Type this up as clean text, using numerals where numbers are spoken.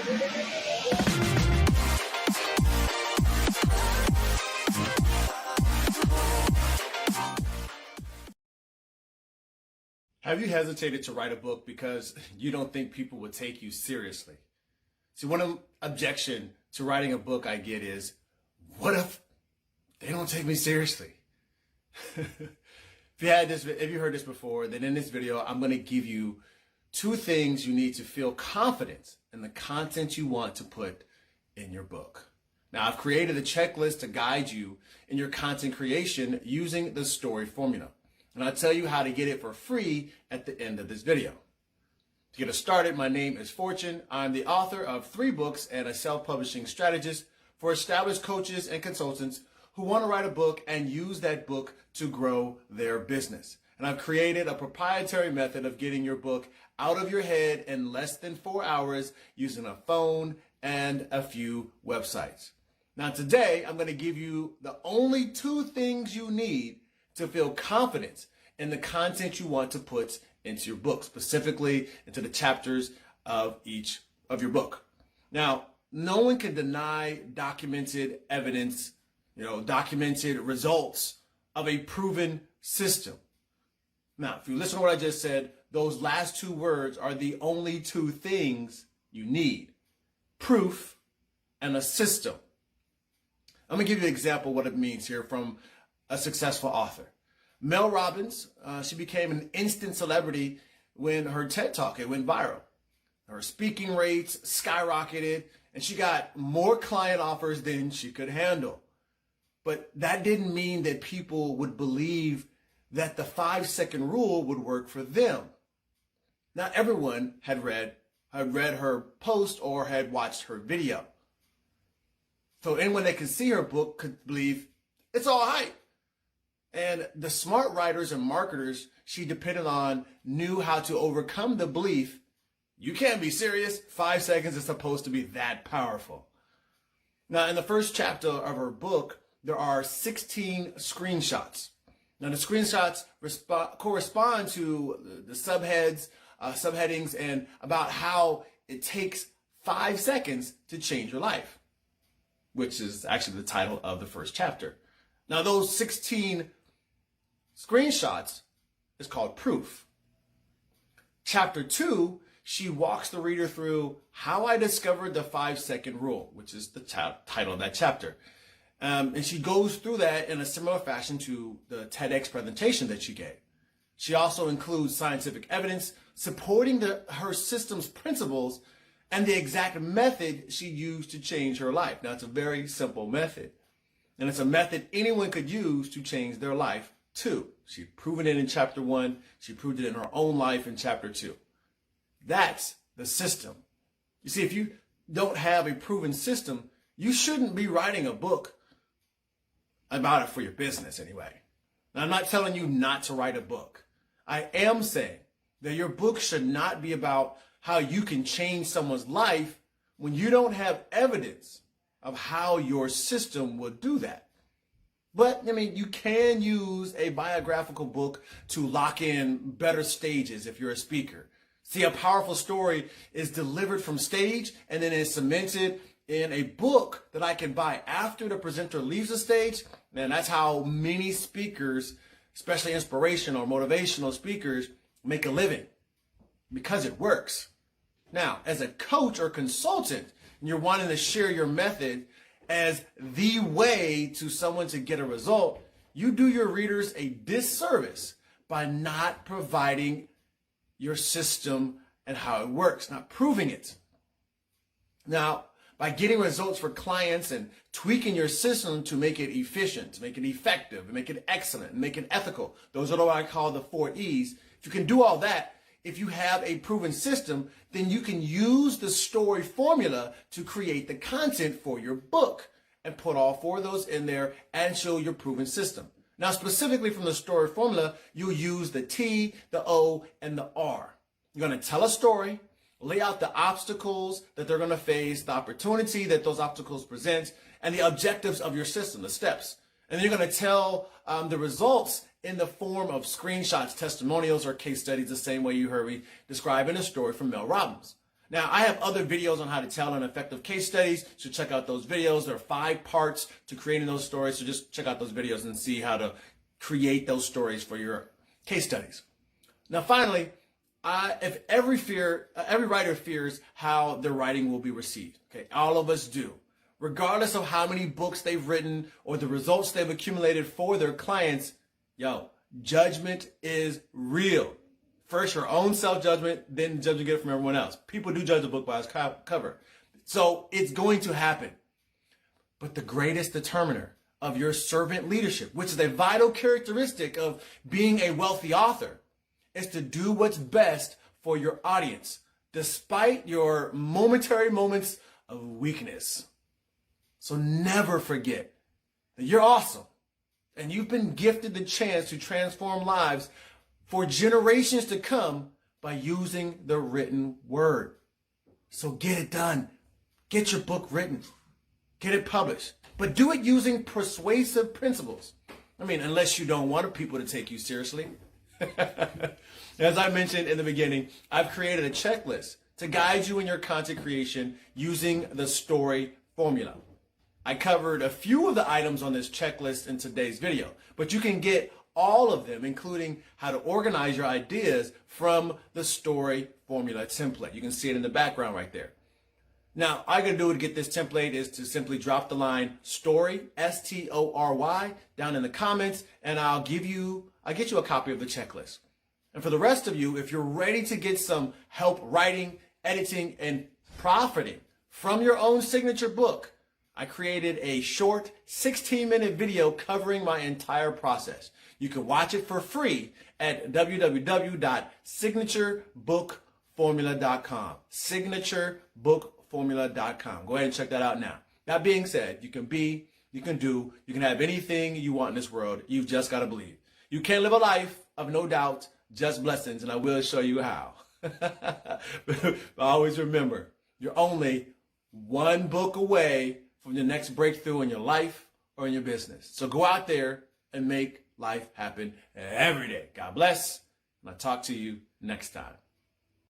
Have you hesitated to write a book because you don't think people would take you seriously? See, one objection to writing a book I get is, what if they don't take me seriously? If you heard this before, then in this video, I'm going to give you 2 things you need to feel confident in the content you want to put in your book. Now, I've created a checklist to guide you in your content creation using the story formula. And I'll tell you how to get it for free at the end of this video. To get us started, my name is Fortune. I'm the author of 3 books and a self-publishing strategist for established coaches and consultants who want to write a book and use that book to grow their business. And I've created a proprietary method of getting your book out of your head in less than 4 hours using a phone and a few websites. Now today, I'm going to give you the only 2 things you need to feel confident in the content you want to put into your book, specifically into the chapters of each of your book. Now, no one can deny documented evidence, documented results of a proven system. Now, if you listen to what I just said, those last 2 words are the only 2 things you need: proof and a system. I'm going to give you an example of what it means here from a successful author. Mel Robbins, she became an instant celebrity when her TED Talk, it went viral. Her speaking rates skyrocketed and she got more client offers than she could handle. But that didn't mean that people would believe that the 5-second rule would work for them. Not everyone had read her post or had watched her video. So anyone that could see her book could believe it's all hype. And the smart writers and marketers she depended on knew how to overcome the belief, you can't be serious, 5 seconds is supposed to be that powerful. Now, in the first chapter of her book, there are 16 screenshots. Now, the screenshots correspond to the subheadings, and about how it takes 5 seconds to change your life, which is actually the title of the first chapter. Now, those 16 screenshots is called proof. Chapter 2, she walks the reader through how I discovered the 5-second rule, which is the title of that chapter. And she goes through that in a similar fashion to the TEDx presentation that she gave. She also includes scientific evidence supporting her system's principles and the exact method she used to change her life. Now, it's a very simple method. And it's a method anyone could use to change their life too. She's proven it in chapter 1. She proved it in her own life in chapter 2. That's the system. You see, if you don't have a proven system, you shouldn't be writing a book about it for your business anyway. Now, I'm not telling you not to write a book. I am saying that your book should not be about how you can change someone's life when you don't have evidence of how your system would do that. But, you can use a biographical book to lock in better stages if you're a speaker. See, a powerful story is delivered from stage and then is cemented in a book that I can buy after the presenter leaves the stage. And that's how many speakers, especially inspirational or motivational speakers, make a living, because it works. Now, as a coach or consultant, and you're wanting to share your method as the way to someone to get a result, you do your readers a disservice by not providing your system and how it works, not proving it. Now, by getting results for clients and tweaking your system to make it efficient, to make it effective, to make it excellent, and make it ethical, those are what I call the 4 E's. If you can do all that, if you have a proven system, then you can use the story formula to create the content for your book and put all 4 of those in there and show your proven system. Now, specifically from the story formula, you'll use the T, the O, and the R. You're going to tell a story, lay out the obstacles that they're going to face, the opportunity that those obstacles present, and the objectives of your system, the steps. And then you're going to tell the results in the form of screenshots, testimonials, or case studies, the same way you heard me describe in a story from Mel Robbins. Now, I have other videos on how to tell an effective case studies, so check out those videos. There are 5 parts to creating those stories, so just check out those videos and see how to create those stories for your case studies. Now, finally, if every writer fears how their writing will be received, okay, all of us do. Regardless of how many books they've written or the results they've accumulated for their clients, judgment is real. First, your own self-judgment, then the judgment you get from everyone else. People do judge a book by its cover. So it's going to happen. But the greatest determiner of your servant leadership, which is a vital characteristic of being a wealthy author, is to do what's best for your audience, despite your momentary moments of weakness. So never forget that you're awesome, and you've been gifted the chance to transform lives for generations to come by using the written word. So get it done. Get your book written. Get it published. But do it using persuasive principles. I mean, unless you don't want people to take you seriously. As I mentioned in the beginning, I've created a checklist to guide you in your content creation using the story formula. I covered a few of the items on this checklist in today's video, but you can get all of them, including how to organize your ideas, from the story formula template. You can see it in the background right there. Now, all I gotta do to get this template is to simply drop the line story, S-T-O-R-Y, down in the comments, and I'll get you a copy of the checklist. And for the rest of you, if you're ready to get some help writing, editing, and profiting from your own signature book, I created a short 16-minute video covering my entire process. You can watch it for free at www.signaturebookformula.com. Signaturebookformula.com. Go ahead and check that out now. That being said, you can be, you can do, you can have anything you want in this world. You've just got to believe. You can live a life of no doubt, just blessings, and I will show you how. But always remember, you're only one book away from the next breakthrough in your life or in your business. So go out there and make life happen every day. God bless, and I'll talk to you next time.